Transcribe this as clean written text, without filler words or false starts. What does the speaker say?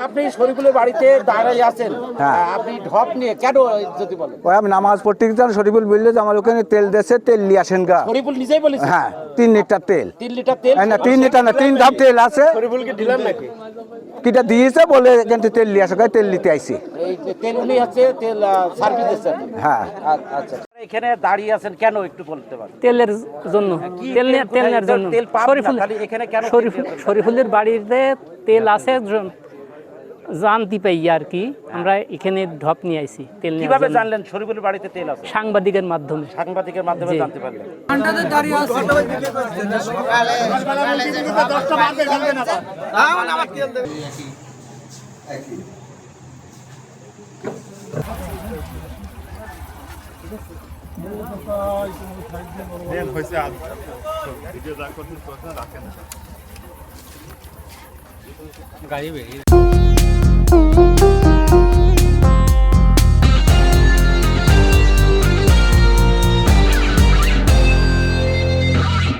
আপনি শরীফুলের বাড়িতে দাঁড়াই আছেন, আপনি ঢপ নিয়ে কেন যদি বলেন? ওই আমি নামাজ পড়তে গেছিলাম, শরীফুল বললো যে আমার ওখানে তেল দেশে, তেল নিয়ে আসেন গা। শরীফুল নিজেই বলেছে? হ্যাঁ, 3 লিটার তেল। 3 লিটার তেল? না 3 লিটার না, 3 ধাপ তেল আছে। শরীফুলকে দিলেন নাকি? কিটা দিয়েছে বলে এখান থেকে তেল নিয়ে আসো, তেল নিতে আইছি। এই যে তেল উনি হচ্ছে তেল সার্ভিস দিচ্ছেন? হ্যাঁ। আচ্ছা, এখানে দাঁড়িয়ে আছেন কেন একটু বলতে পারেন? তেলের জন্য, তেল নেওয়ার জন্য। তেল পাবেন না, তাহলে এখানে কেন? শরীফুলের বাড়িতে তেল আছে জানতে পাই আর কি, আমরা এখানে ঢপ নিয়ে আইছি তেল নিয়ে। কিভাবে জানলেন শরীফুলের বাড়িতে তেল আছে? সাংবাদিকের মাধ্যমে। সাংবাদিকের মাধ্যমে জানতে পারলেন? গাড়ি বেরিয়ে